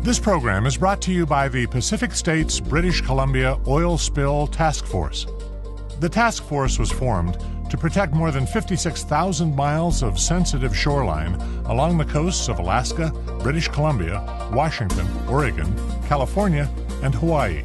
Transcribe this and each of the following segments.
This program is brought to you by the Pacific States British Columbia Oil Spill Task Force. The task force was formed to protect more than 56,000 miles of sensitive shoreline along the coasts of Alaska, British Columbia, Washington, Oregon, California, and Hawaii.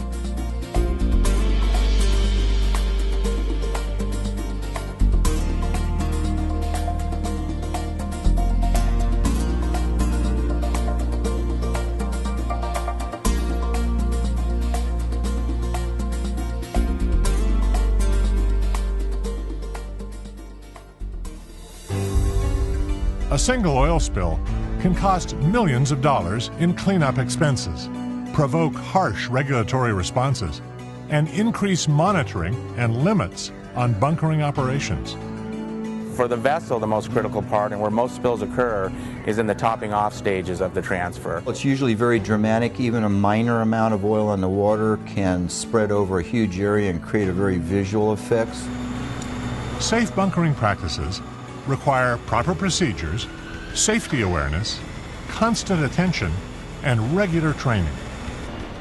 A single oil spill can cost millions of dollars in cleanup expenses, provoke harsh regulatory responses, and increase monitoring and limits on bunkering operations. For the vessel, the most critical part and where most spills occur is in the topping off stages of the transfer. It's usually very dramatic. Even a minor amount of oil in the water can spread over a huge area and create a very visual effect. Safe bunkering practices require proper procedures, safety awareness, constant attention, and regular training.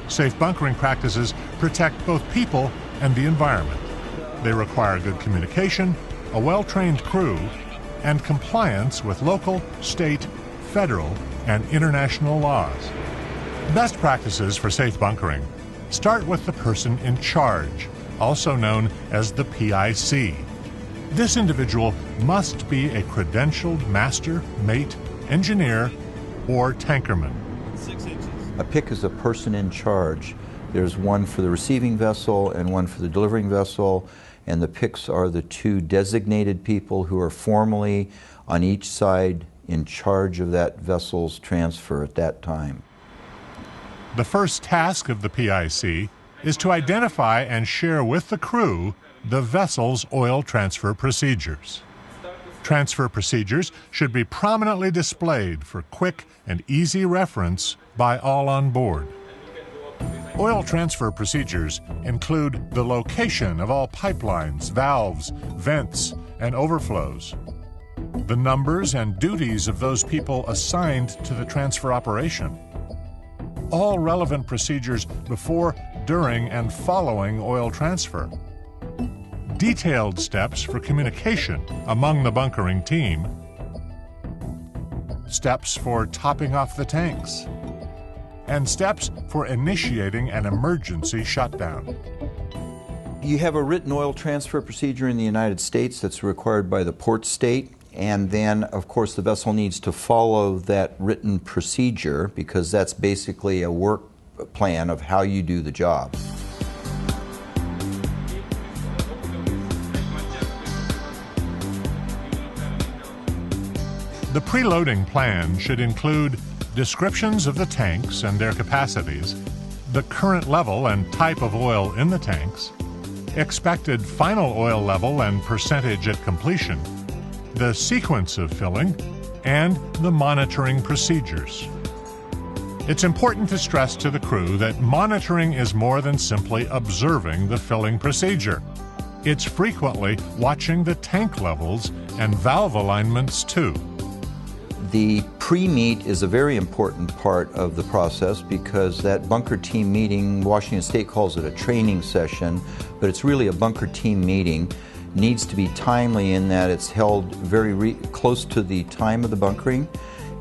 Safe bunkering practices protect both people and the environment. They require good communication, a well-trained crew, and compliance with local, state, federal, and international laws. Best practices for safe bunkering start with the person in charge, also known as the PIC. This individual must be a credentialed master, mate, engineer, or tankerman. A PIC is a person in charge. There's one for the receiving vessel and one for the delivering vessel, and the PICs are the two designated people who are formally on each side in charge of that vessel's transfer at that time. The first task of the PIC is to identify and share with the crew the vessel's oil transfer procedures. Transfer procedures should be prominently displayed for quick and easy reference by all on board. Oil transfer procedures include the location of all pipelines, valves, vents, and overflows, the numbers and duties of those people assigned to the transfer operation, all relevant procedures before, during, and following oil transfer, detailed steps for communication among the bunkering team, steps for topping off the tanks, and steps for initiating an emergency shutdown. You have a written oil transfer procedure in the United States that's required by the port state, and then of course the vessel needs to follow that written procedure because that's basically a work plan of how you do the job. The preloading plan should include descriptions of the tanks and their capacities, the current level and type of oil in the tanks, expected final oil level and percentage at completion, the sequence of filling, and the monitoring procedures. It's important to stress to the crew that monitoring is more than simply observing the filling procedure. It's frequently watching the tank levels and valve alignments too. The pre-meet is a very important part of the process because that bunker team meeting, Washington State calls it a training session, but it's really a bunker team meeting, needs to be timely in that it's held very close to the time of the bunkering,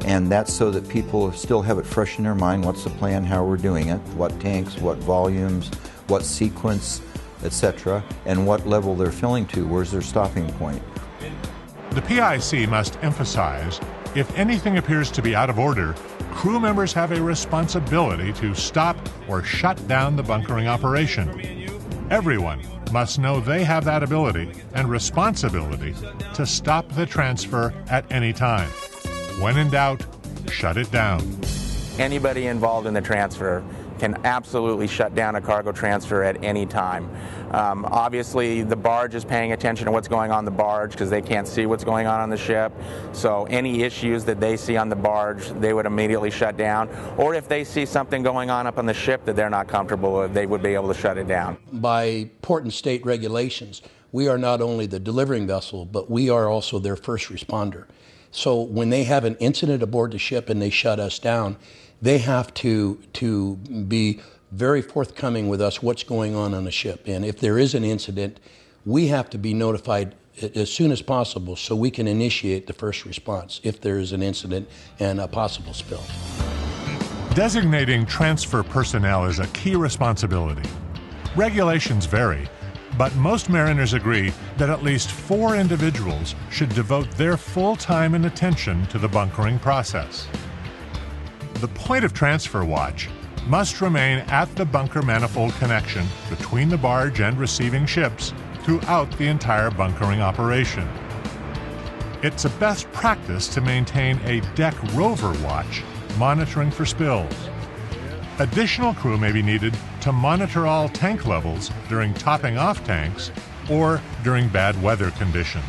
and that's so that people still have it fresh in their mind. What's the plan, how we're doing it, what tanks, what volumes, what sequence, etc., and what level they're filling to, where's their stopping point. The PIC must emphasize if anything appears to be out of order, crew members have a responsibility to stop or shut down the bunkering operation. Everyone must know they have that ability and responsibility to stop the transfer at any time. When in doubt, shut it down. Anybody involved in the transfer can absolutely shut down a cargo transfer at any time. Obviously, the barge is paying attention to what's going on the barge because they can't see what's going on the ship. So any issues that they see on the barge, they would immediately shut down. Or if they see something going on up on the ship that they're not comfortable with, they would be able to shut it down. By port and state regulations, we are not only the delivering vessel, but we are also their first responder. So when they have an incident aboard the ship and they shut us down, they have to be very forthcoming with us what's going on the ship. And if there is an incident, we have to be notified as soon as possible so we can initiate the first response if there is an incident and a possible spill. Designating transfer personnel is a key responsibility. Regulations vary, but most mariners agree that at least 4 individuals should devote their full time and attention to the bunkering process. The point of transfer watch must remain at the bunker manifold connection between the barge and receiving ships throughout the entire bunkering operation. It's a best practice to maintain a deck rover watch monitoring for spills. Additional crew may be needed to monitor all tank levels during topping off tanks or during bad weather conditions.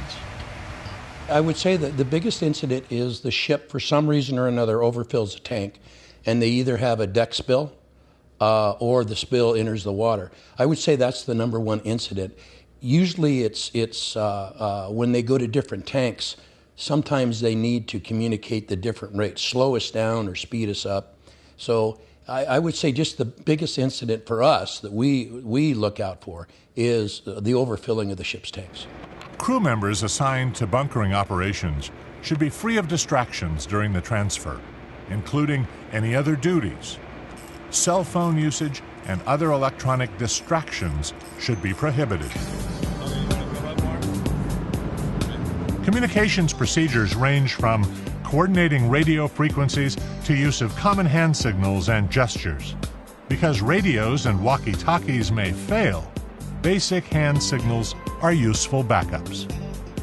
I would say that the biggest incident is the ship, for some reason or another, overfills a tank, and they either have a deck spill or the spill enters the water. I would say that's the number one incident. Usually it's when they go to different tanks, sometimes they need to communicate the different rates, slow us down or speed us up. So I would say just the biggest incident for us that we look out for is the overfilling of the ship's tanks. Crew members assigned to bunkering operations should be free of distractions during the transfer, including any other duties. Cell phone usage and other electronic distractions should be prohibited. Communications procedures range from coordinating radio frequencies to use of common hand signals and gestures. Because radios and walkie-talkies may fail, basic hand signals are useful backups.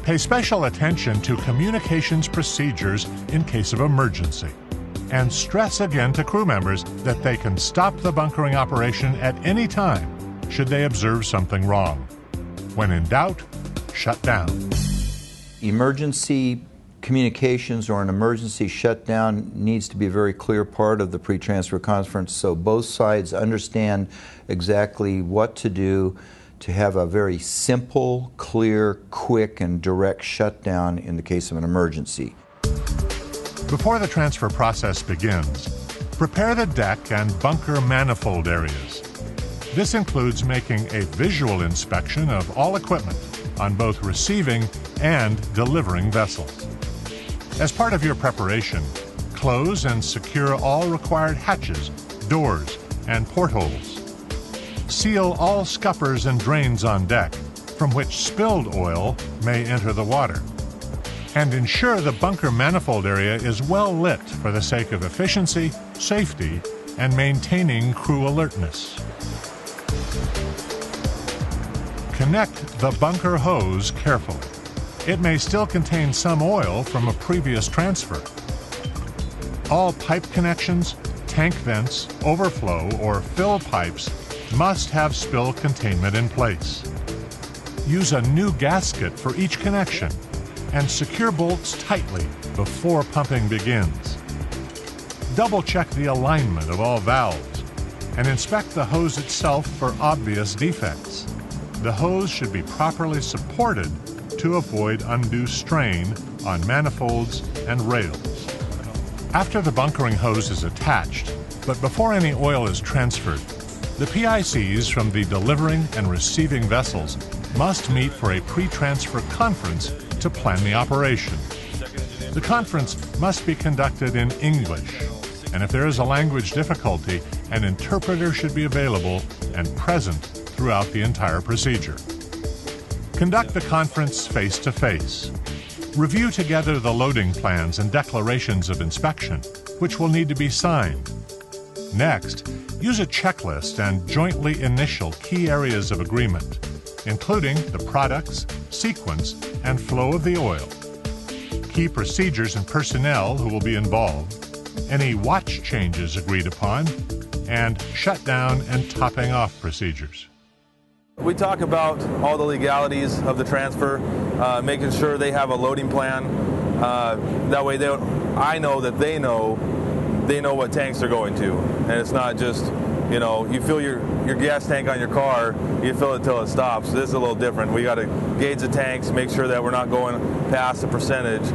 Pay special attention to communications procedures in case of emergency. And stress again to crew members that they can stop the bunkering operation at any time should they observe something wrong. When in doubt, shut down. Emergency communications or an emergency shutdown needs to be a very clear part of the pre-transfer conference so both sides understand exactly what to do to have a very simple, clear, quick, and direct shutdown in the case of an emergency. Before the transfer process begins, prepare the deck and bunker manifold areas. This includes making a visual inspection of all equipment on both receiving and delivering vessels. As part of your preparation, close and secure all required hatches, doors, and portholes. Seal all scuppers and drains on deck from which spilled oil may enter the water. And ensure the bunker manifold area is well lit for the sake of efficiency, safety, and maintaining crew alertness. Connect the bunker hose carefully. It may still contain some oil from a previous transfer. All pipe connections, tank vents, overflow, or fill pipes must have spill containment in place. Use a new gasket for each connection and secure bolts tightly before pumping begins. Double-check the alignment of all valves and inspect the hose itself for obvious defects. The hose should be properly supported to avoid undue strain on manifolds and rails. After the bunkering hose is attached, but before any oil is transferred, the PICs from the delivering and receiving vessels must meet for a pre-transfer conference to plan the operation. The conference must be conducted in English, and if there is a language difficulty, an interpreter should be available and present throughout the entire procedure. Conduct the conference face-to-face. Review together the loading plans and declarations of inspection, which will need to be signed. Next, use a checklist and jointly initial key areas of agreement, including the products, sequence, and flow of the oil, key procedures and personnel who will be involved, any watch changes agreed upon, and shutdown and topping off procedures. We talk about all the legalities of the transfer, making sure they have a loading plan. That way I know that they know what tanks they're going to. And it's not just, you fill your gas tank on your car, you fill it till it stops. This is a little different. We got to gauge the tanks, make sure that we're not going past the percentage,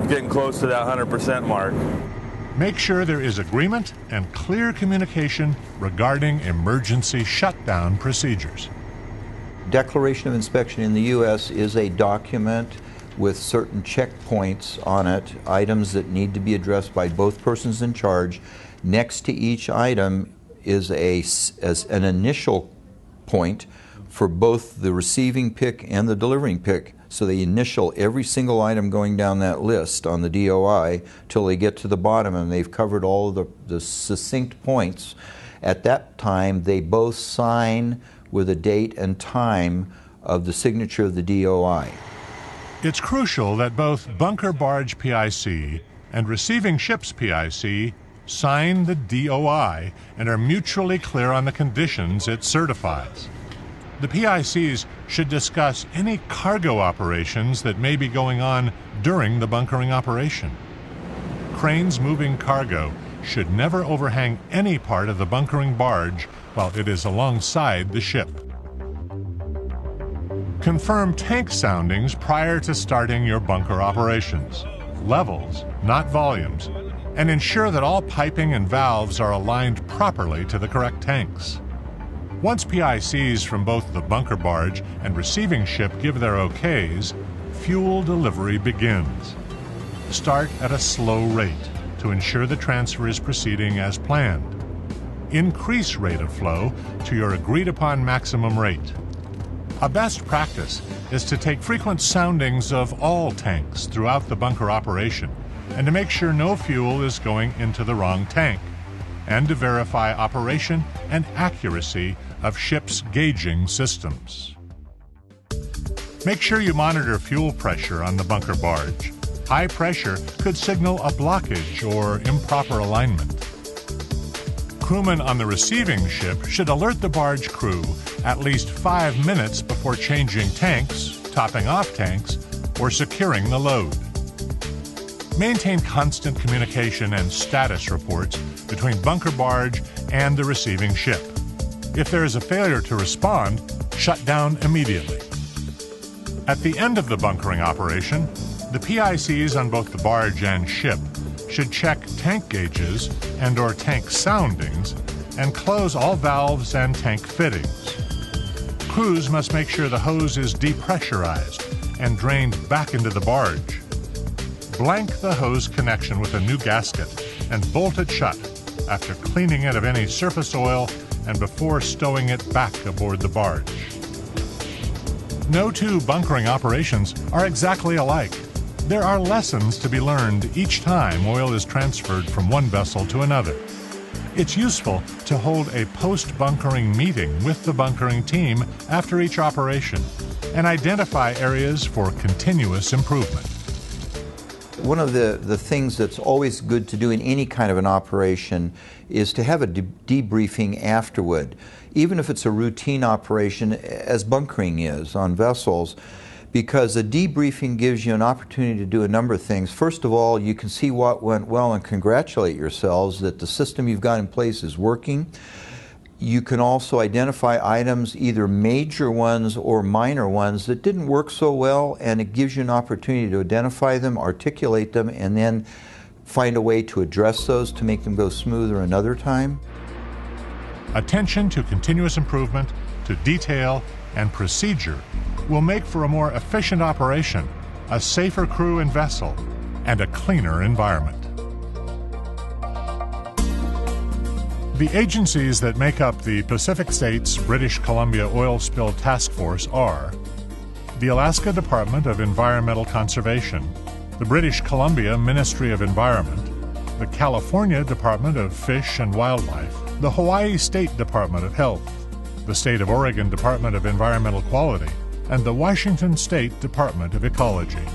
getting close to that 100% mark. Make sure there is agreement and clear communication regarding emergency shutdown procedures. Declaration of Inspection in the U.S. is a document with certain checkpoints on it, items that need to be addressed by both persons in charge. Next to each item is an initial point for both the receiving pick and the delivering pick. So they initial every single item going down that list on the DOI till they get to the bottom, and they've covered all of the succinct points. At that time, they both sign with a date and time of the signature of the DOI. It's crucial that both bunker barge PIC and receiving ship's PIC sign the DOI and are mutually clear on the conditions it certifies. The PICs should discuss any cargo operations that may be going on during the bunkering operation. Cranes moving cargo should never overhang any part of the bunkering barge while it is alongside the ship. Confirm tank soundings prior to starting your bunker operations. Levels, not volumes, and ensure that all piping and valves are aligned properly to the correct tanks. Once PICs from both the bunker barge and receiving ship give their okays, fuel delivery begins. Start at a slow rate to ensure the transfer is proceeding as planned. Increase rate of flow to your agreed-upon maximum rate. A best practice is to take frequent soundings of all tanks throughout the bunker operation and to make sure no fuel is going into the wrong tank, and to verify operation and accuracy of ship's gauging systems. Make sure you monitor fuel pressure on the bunker barge. High pressure could signal a blockage or improper alignment. Crewmen on the receiving ship should alert the barge crew at least 5 minutes before changing tanks, topping off tanks, or securing the load. Maintain constant communication and status reports between bunker barge and the receiving ship. If there is a failure to respond, shut down immediately. At the end of the bunkering operation, the PICs on both the barge and ship should check tank gauges and/or tank soundings and close all valves and tank fittings. Crews must make sure the hose is depressurized and drained back into the barge. Blank the hose connection with a new gasket and bolt it shut after cleaning it of any surface oil and before stowing it back aboard the barge. No two bunkering operations are exactly alike. There are lessons to be learned each time oil is transferred from one vessel to another. It's useful to hold a post-bunkering meeting with the bunkering team after each operation and identify areas for continuous improvement. One of the things that's always good to do in any kind of an operation is to have a debriefing afterward, even if it's a routine operation, as bunkering is on vessels, because a debriefing gives you an opportunity to do a number of things. First of all, you can see what went well and congratulate yourselves that the system you've got in place is working. You can also identify items, either major ones or minor ones, that didn't work so well, and it gives you an opportunity to identify them, articulate them, and then find a way to address those to make them go smoother another time. Attention to continuous improvement, to detail, and procedure will make for a more efficient operation, a safer crew and vessel, and a cleaner environment. The agencies that make up the Pacific States British Columbia Oil Spill Task Force are the Alaska Department of Environmental Conservation, the British Columbia Ministry of Environment, the California Department of Fish and Wildlife, the Hawaii State Department of Health, the State of Oregon Department of Environmental Quality, and the Washington State Department of Ecology.